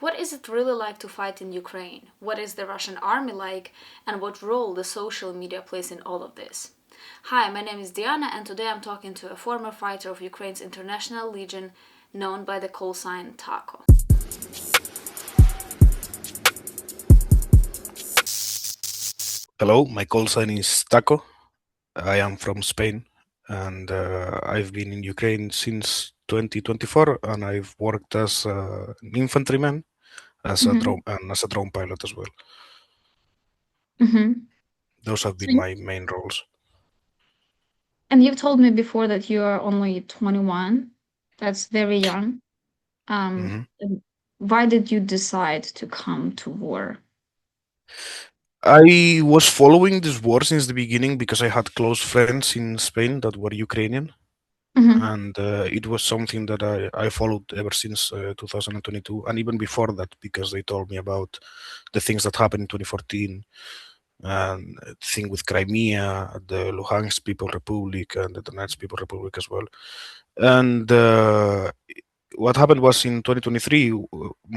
What is it really like to fight in Ukraine? What is the Russian army like? And what role the social media plays in all of this? Hi, my name is Diana, and today I'm talking to a former fighter of Ukraine's International Legion, known by the call sign Taco. Hello, my call sign is Taco. I am from Spain, and I've been in Ukraine since 2024, and I've worked as an infantryman, as a Mm-hmm. drone pilot as well. Mm-hmm. Those have So been my main roles. and you've told me before that you are only 21. That's very young. Mhm. And why did you decide to come to war? I was following this war since the beginning because I had close friends in Spain that were Ukrainian, Mm-hmm. and it was something that I followed ever since 2022, and even before that because they told me about the things that happened in 2014 and thing with Crimea, the Luhansk People Republic, and the Donetsk People Republic as well. And what happened was in 2023,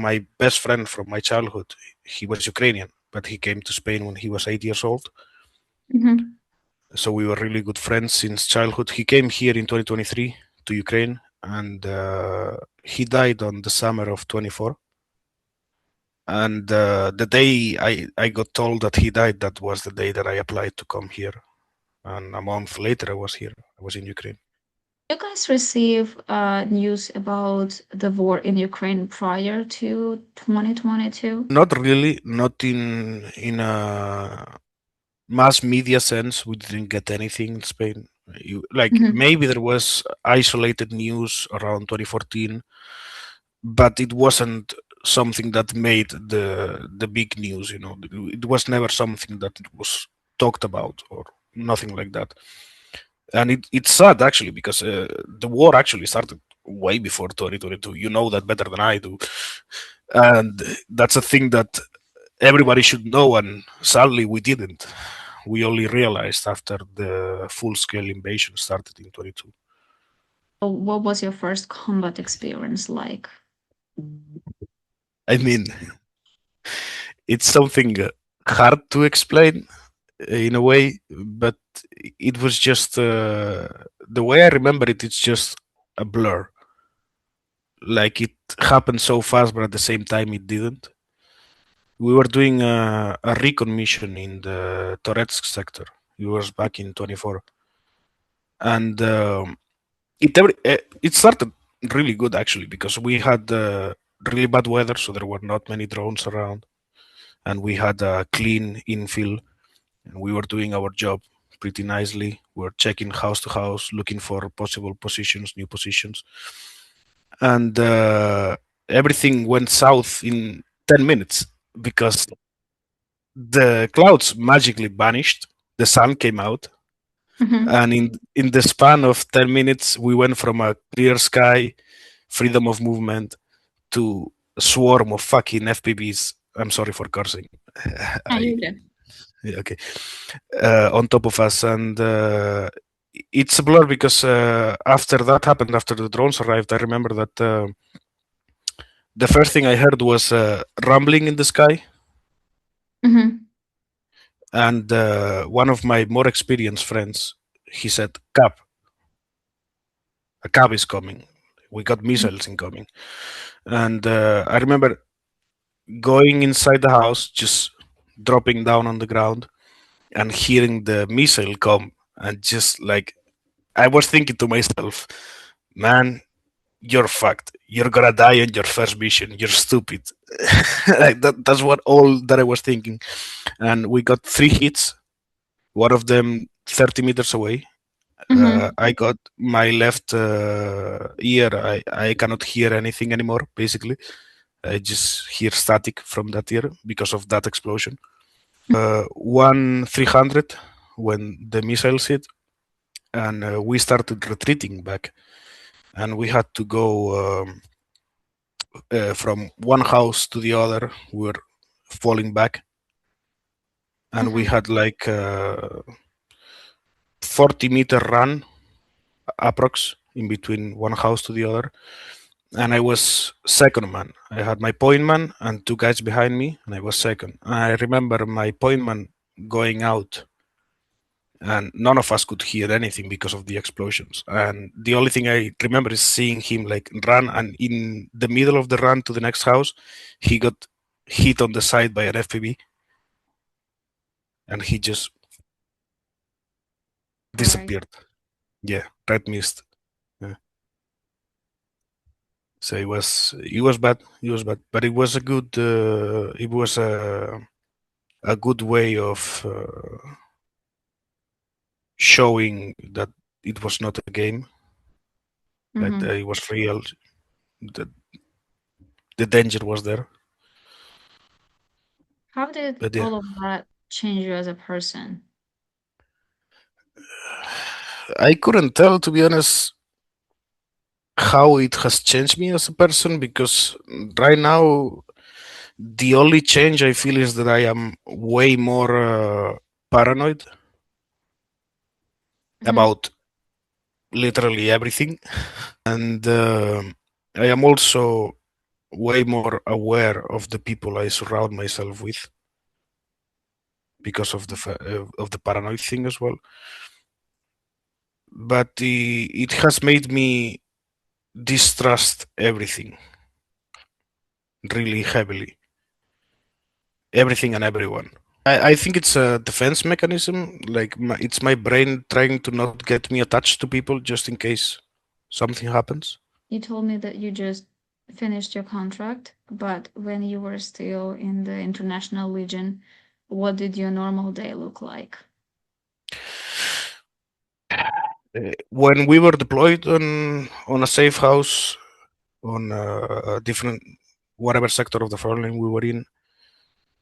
my best friend from my childhood, he was Ukrainian, but he came to Spain when he was 8 years old. Mm-hmm. So we were really good friends since childhood. He came here in 2023 to Ukraine, and he died on the summer of 24. And the day I got told that he died, that was the day that I applied to come here. And a month later, I was here. I was in Ukraine. You guys receive news about the war in Ukraine prior to 2022? Not really, not in a mass media sense. We didn't get anything in Spain. Like Mm-hmm. maybe there was isolated news around 2014, but it wasn't something that made the big news. It was never something that it was talked about or nothing like that. And it's sad actually because the war actually started way before 2022. You know that better than I do, and that's a thing that everybody should know. And sadly, we didn't. We only realized after the full-scale invasion started in 22. So what was your first combat experience like? I mean, it's something hard to explain in a way, but it was just the way I remember it. It's just a blur. Like it happened so fast, but at the same time, it didn't. We were doing a recon mission in the Toretsk sector. It was back in 24, and it started really good actually because we had really bad weather, so there were not many drones around, and we had a clean infill, and we were doing our job pretty nicely. We were checking house to house, looking for possible positions, new positions, and everything went south in 10 minutes because the clouds magically vanished. The sun came out, Mm-hmm. and in the span of 10 minutes, we went from a clear sky, freedom of movement, to a swarm of fucking FPVs. I'm sorry for cursing. Ah, I you're good. yeah, okay. On top of us, and it's a blur because after that happened, after the drones arrived, I remember that the first thing I heard was rumbling in the sky, Mm-hmm. and one of my more experienced friends, he said, "Cap, a cab is coming. We got missiles incoming." And I remember going inside the house, just dropping down on the ground and hearing the missile come, and just like I was thinking to myself, man, you're fucked. You're gonna die on your first mission. You're stupid. Like that's what all that I was thinking. And we got three hits. One of them 30 meters away. Mm-hmm. I got my left ear. I cannot hear anything anymore. Basically, I just hear static from that ear because of that explosion. One 300 when the missiles hit, and we started retreating back, and we had to go from one house to the other. We were falling back, and we Mm-hmm. had like a 40-meter run approx in between one house to the other. and I was second man. I had my point man and two guys behind me, and I was second. I remember my point man going out, and none of us could hear anything because of the explosions. And the only thing I remember is seeing him like run, and in the middle of the run to the next house, he got hit on the side by an FPV, and he just disappeared. Yeah, red mist. Yeah. So it was bad. It was bad, but it was a good. It was a good way of showing that it was not a game, that it was real, that the danger was there. How did But yeah, all of that change you as a person? I couldn't tell, to be honest, how it has changed me as a person, because right now the only change I feel is that I am way more paranoid about literally everything, and I am also way more aware of the people I surround myself with because of the paranoid thing as well. But it has made me distrust everything really heavily, everything and everyone. I think it's a defense mechanism. Like it's my brain trying to not get me attached to people just in case something happens. You told me that you just finished your contract, but when you were still in the International Legion, what did your normal day look like? When we were deployed on a safe house on a different whatever sector of the front line we were in,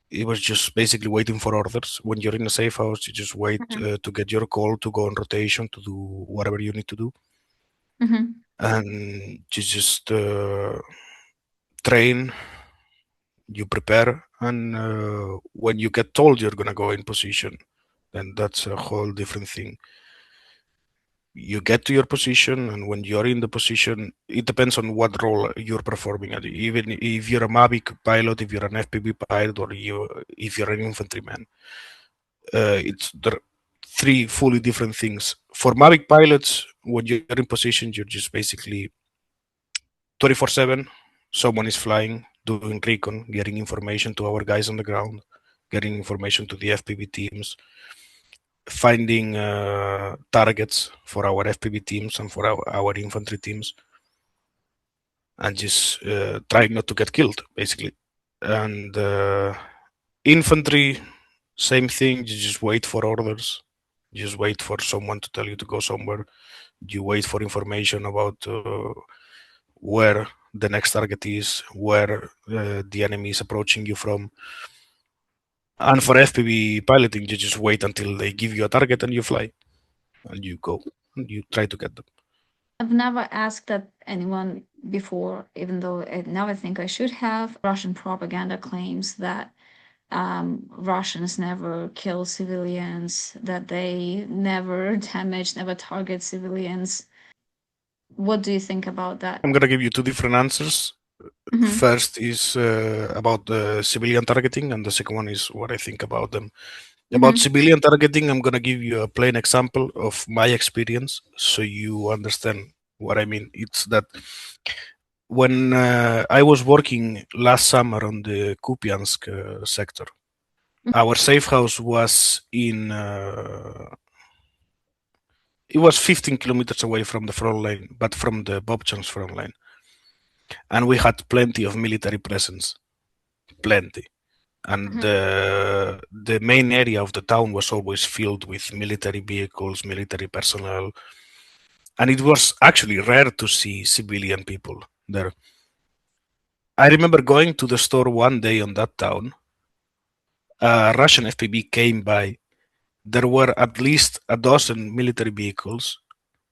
it was just basically waiting for orders. When you're in a safe house, you just wait to get your call to go on rotation to do whatever you need to do, and you just train, you prepare, and when you get told you're gonna go in position, then that's a whole different thing. You get to your position, and when you're in the position, it depends on what role you're performing. Even if you're a Mavic pilot, if you're an FPV pilot, or if you're an infantryman, there are three fully different things. For Mavic pilots, when you're in position, you're just basically 24/7. Someone is flying, doing recon, getting information to our guys on the ground, getting information to the FPV teams, finding targets for our FPV teams and for our infantry teams, and just trying not to get killed, basically. And infantry, same thing. You just wait for orders. You just wait for someone to tell you to go somewhere. You wait for information about where the next target is, where the enemy is approaching you from. And for FPV piloting, you just wait until they give you a target and you fly, and you go and you try to get them. I've never asked that anyone before, even though I never think I should have. Russian propaganda claims that Russians never kill civilians, that they never damage, never target civilians. What do you think about that? I'm gonna give you two different answers. First is about the civilian targeting, and the second one is what I think about them. About civilian targeting, I'm gonna give you a plain example of my experience so you understand what I mean. It's that when I was working last summer on the Kupiansk sector, our safe house was in it was 15 kilometers away from the front line, but from the Bobchansk front line. And we had plenty of military presence, plenty. And the main area of the town was always filled with military vehicles, military personnel. And it was actually rare to see civilian people there. I remember going to the store one day on that town. A Russian FPV came by. There were at least a dozen military vehicles,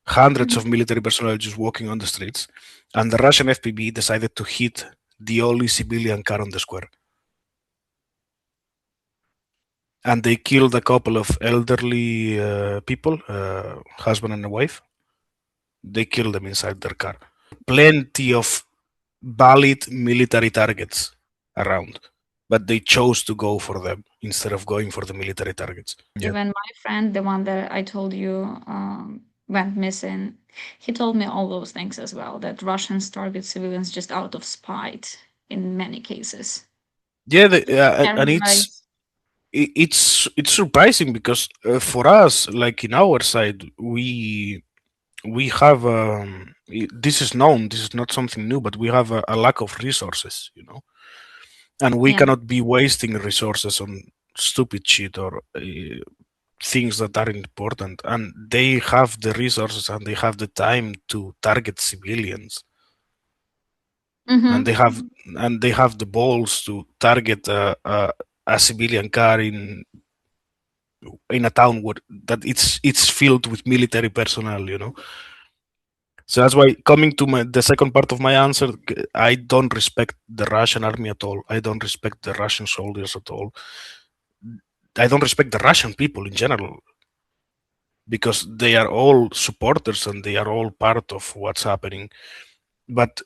hundreds of military personnel just walking on the streets, and the Russian FPV decided to hit the only civilian car on the square. And they killed a couple of elderly people, husband and a wife. They killed them inside their car. Plenty of valid military targets around, but they chose to go for them instead of going for the military targets. Yeah. Even my friend, the one that I told you went missing, he told me all those things as well, that Russians target civilians just out of spite in many cases. Yeah, And and it's surprising because for us, like in our side, we have this is known. This is not something new, but we have a lack of resources, you know, and we Yeah. cannot be wasting resources on stupid shit or things that aren't important. And they have the resources and they have the time to target civilians, and they have the balls to target a civilian car in a town where that it's filled with military personnel, you know. So that's why, coming to the second part of my answer, I don't respect the Russian army at all. I don't respect the Russian soldiers at all. I don't respect the Russian people in general, because they are all supporters and they are all part of what's happening. But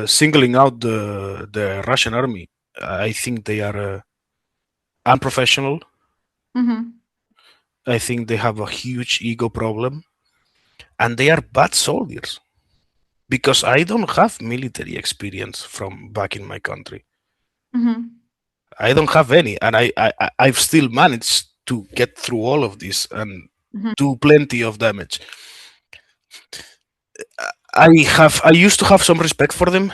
singling out the Russian army, I think they are unprofessional. I think they have a huge ego problem, and they are bad soldiers. Because I don't have military experience from back in my country. I don't have any, and I've still managed to get through all of this and do plenty of damage. I used to have some respect for them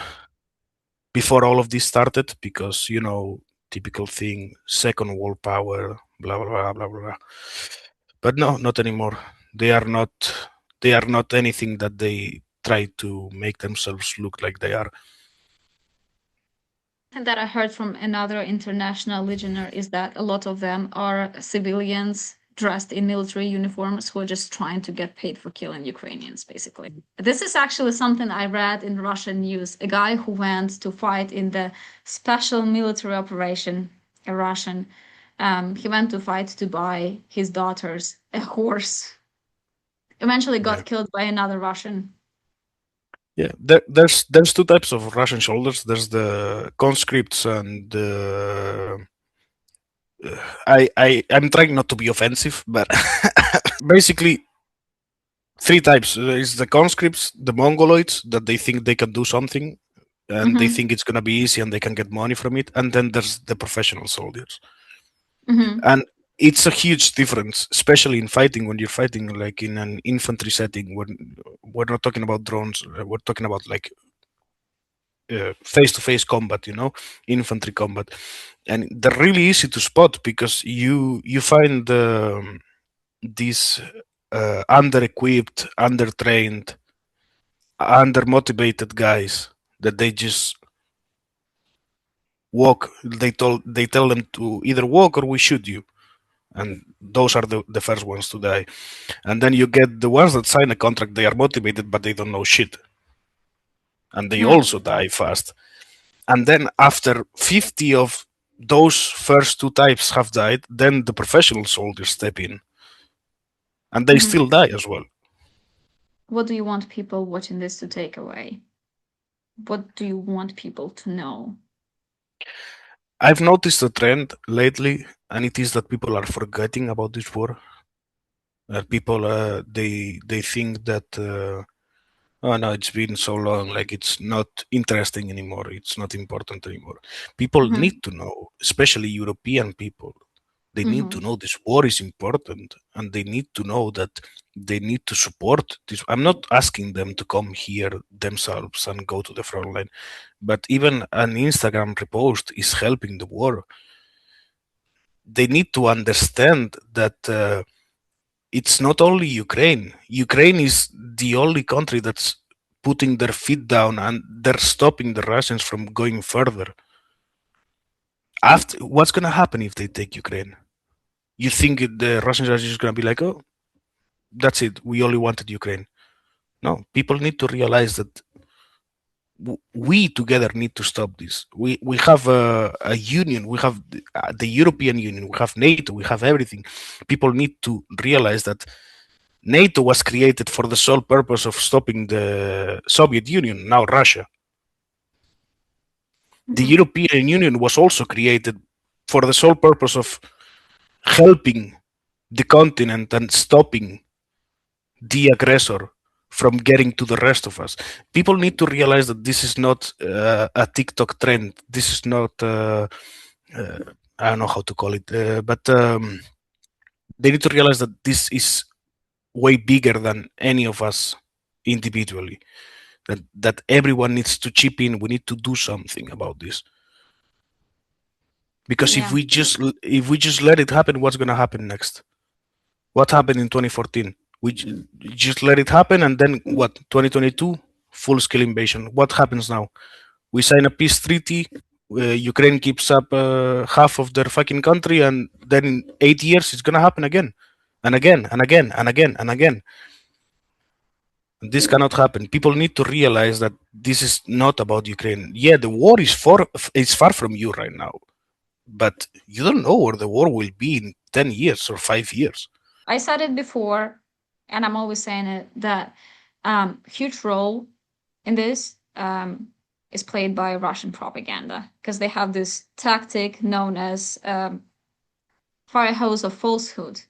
before all of this started, because, you know, typical thing, second world power, blah blah blah blah blah. But no, not anymore. They are not. They are not anything that they try to make themselves look like they are. And that I heard from another international legionnaire is that a lot of them are civilians dressed in military uniforms who are just trying to get paid for killing Ukrainians, basically. This is actually something I read in Russian news. A guy who went to fight in the special military operation, a Russian, he went to fight to buy his daughters a horse. Eventually got killed by another Russian. Yeah, there's two types of Russian soldiers. There's the conscripts and I'm trying not to be offensive, but basically three types. Is the conscripts, the Mongoloids, that they think they can do something and they think it's gonna be easy and they can get money from it, and then there's the professional soldiers. And it's a huge difference, especially in fighting. When you're fighting like in an infantry setting, we're not talking about drones, we're talking about like face-to-face combat, you know, infantry combat, and they're really easy to spot because you find these under-equipped, under-trained, under-motivated guys that they just walk. They tell them to either walk or we shoot you, and those are the first ones to die. And then you get the ones that sign a contract. They are motivated, but they don't know shit, and they also die fast. And then after 50 of those first two types have died, then the professional soldiers step in, and they still die as well. What do you want people watching this to take away? What do you want people to know? I've noticed a trend lately, and it is that people are forgetting about this war. People they think that oh no, it's been so long, like it's not interesting anymore, it's not important anymore. People need to know, especially European people. They need to know this war is important, and they need to know that they need to support this. I'm not asking them to come here themselves and go to the front line, but even an Instagram repost is helping the war. They need to understand that it's not only Ukraine. Ukraine is the only country that's putting their feet down and they're stopping the Russians from going further. After, what's going to happen if they take Ukraine? You think the Russians are just going to be like, oh, that's it, we only wanted Ukraine? No, people need to realize that we together need to stop this. We have a union, we have the European Union, we have NATO, we have everything. People need to realize that NATO was created for the sole purpose of stopping the Soviet Union, now Russia. The European Union was also created for the sole purpose of helping the continent and stopping the aggressor from getting to the rest of us. People need to realize that this is not a TikTok trend. This is not, I don't know how to call it, but they need to realize that this is way bigger than any of us individually. That everyone needs to chip in. We need to do something about this. Because Yeah. if we just let it happen, what's going to happen next? What happened in 2014? We just let it happen, and then what? 2022, full scale invasion. What happens now? We sign a peace treaty. Ukraine keeps up half of their fucking country, and then in 8 years, it's gonna happen again, and again, and again, and again, and again. This cannot happen. People need to realize that this is not about Ukraine. Yeah, the war is far from you right now, but you don't know where the war will be in 10 years or 5 years. I said it before, and I'm always saying it, that huge role in this is played by Russian propaganda, because they have this tactic known as fire hose of falsehood,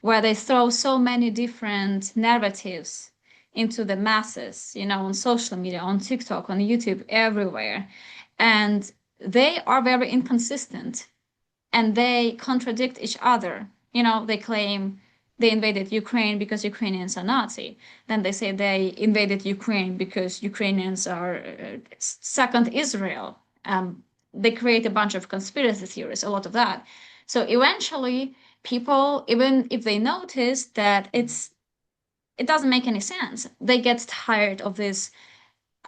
where they throw so many different narratives into the masses, on social media, on TikTok, on YouTube, everywhere. And they are very inconsistent, and they contradict each other. They claim they invaded Ukraine because Ukrainians are Nazi. Then they say they invaded Ukraine because Ukrainians are second Israel. They create a bunch of conspiracy theories, a lot of that. So eventually, people, even if they notice that it doesn't make any sense, they get tired of this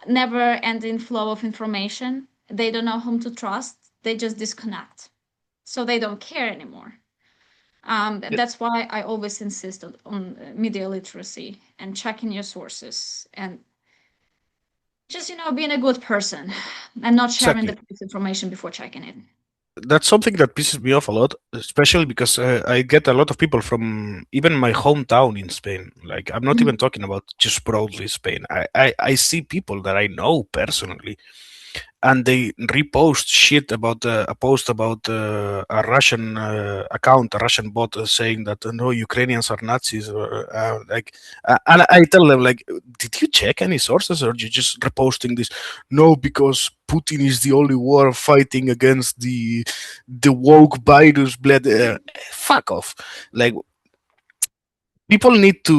never-ending flow of information. They don't know whom to trust. They just disconnect. So they don't care anymore. That's why I always insist on media literacy and checking your sources and just, being a good person and not sharing Exactly. the information before checking it. That's something that pisses me off a lot, especially because I get a lot of people from even my hometown in Spain. Like, I'm not even talking about just broadly Spain. I see people that I know personally, and they repost shit about a post about a Russian account, a Russian bot saying that no, Ukrainians are Nazis, or and I tell them, like, did you check any sources, or you just reposting this? No, because Putin is the only war fighting against the woke virus. Bled, fuck off! Like, people need to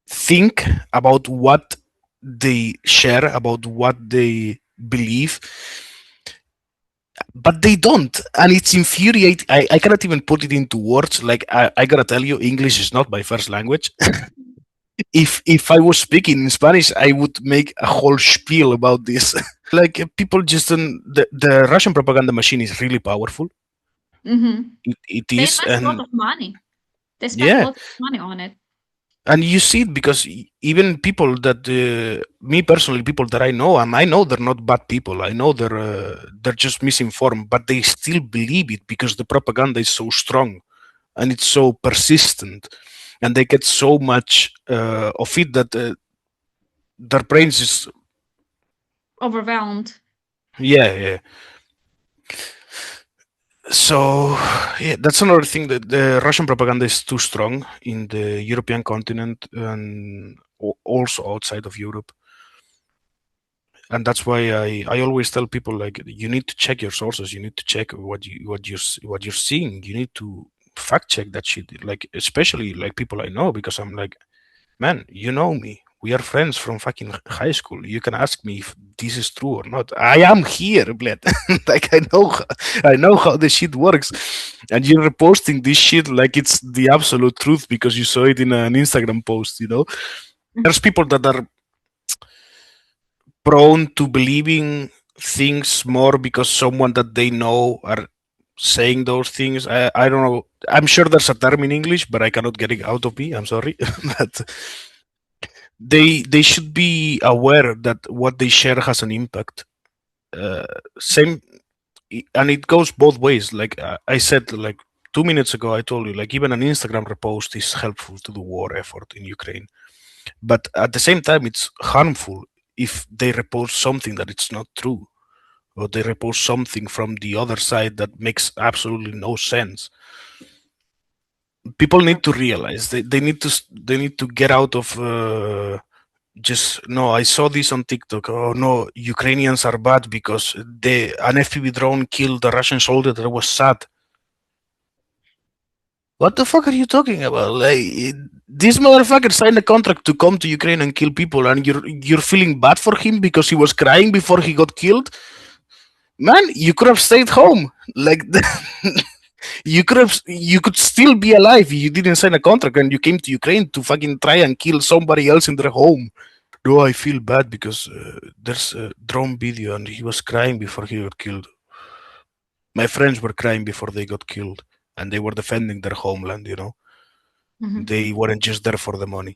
think about what they share, about what they believe, but they don't, and it's infuriating. I cannot even put it into words. Like, I gotta tell you, English is not my first language. If I was speaking in Spanish, I would make a whole spiel about this. Like, people just don't, the Russian propaganda machine is really powerful. It They is, invest a lot and of money. They spend yeah, a lot of money on it. and you see it because even people that me personally, people that I know, and I know they're not bad people, I know they're just misinformed, but they still believe it because the propaganda is so strong and it's so persistent, and they get so much of it that their brains is Overwhelmed. yeah. So yeah, that's another thing, that the Russian propaganda is too strong in the European continent and also outside of Europe. And that's why I always tell people, like, you need to check your sources, you need to check what you're seeing, you need to fact check that shit, like, especially like people I know, because I'm like, man, you know me, we are friends from fucking high school, you can ask me if this is true or not. I am here, bled. Like, I know how the shit works, and you're reposting this shit like it's the absolute truth because you saw it in an Instagram post. There's people that are prone to believing things more because someone that they know are saying those things. I don't know. I'm sure there's a term in English, but I cannot get it out of me. I'm sorry. But they should be aware that what they share has an impact. Same, and it goes both ways. Like I said, like 2 minutes ago, I told you, like, even an Instagram repost is helpful to the war effort in Ukraine. But at the same time, it's harmful if they repost something that it's not true, or they repost something from the other side that makes absolutely no sense. People need to realize they need to get out of just no. I saw this on TikTok. Oh no, Ukrainians are bad because an FPV drone killed a Russian soldier that was sad. What the fuck are you talking about? Like, this motherfucker signed a contract to come to Ukraine and kill people, and you're feeling bad for him because he was crying before he got killed. Man, you could have stayed home. Like, you could still be alive. You didn't sign a contract, and you came to Ukraine to fucking try and kill somebody else in their home. No, I feel bad because there's a drone video, and he was crying before he got killed. My friends were crying before they got killed, and they were defending their homeland. They weren't just there for the money.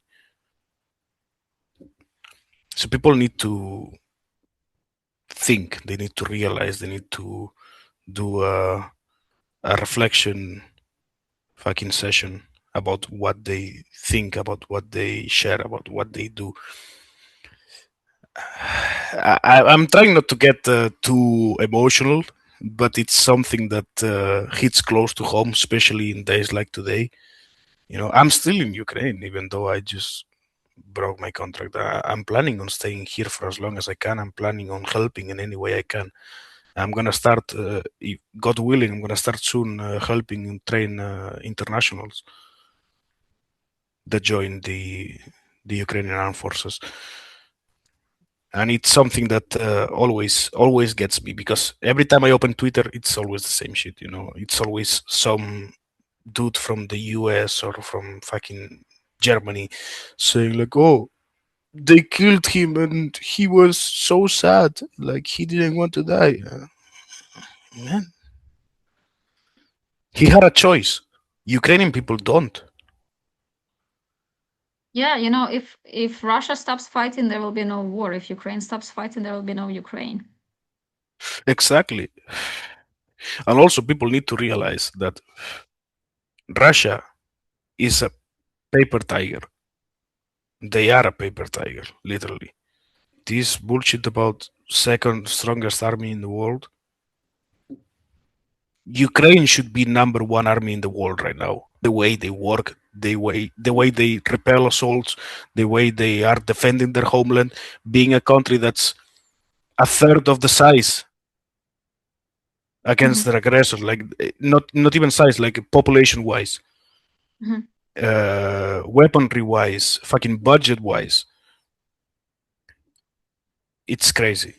So people need to think. They need to realize. They need to do a reflection fucking session about what they think, about what they share, about what they do. I'm trying not to get too emotional, but it's something that hits close to home, especially in days like today. I'm still in Ukraine, even though I just broke my contract. I'm planning on staying here for as long as I can. I'm planning on helping in any way I can. I'm gonna start, God willing, I'm gonna start soon helping and train internationals that join the Ukrainian armed forces. And it's something that always gets me, because every time I open Twitter, it's always the same shit. It's always some dude from the US or from fucking Germany saying like, "Oh, they killed him and he was so sad, like he didn't want to die." Man, he had a choice. Ukrainian people don't. Yeah, if Russia stops fighting, there will be no war. If Ukraine stops fighting, there will be no Ukraine. Exactly. And also, people need to realize that Russia is a paper tiger. They are a paper tiger, literally. This bullshit about second strongest army in the world. Ukraine should be number one army in the world right now. The way they work, the way they repel assaults, the way they are defending their homeland, being a country that's a third of the size against their aggressor, like not even size, like population wise, weaponry wise, fucking budget wise. It's crazy.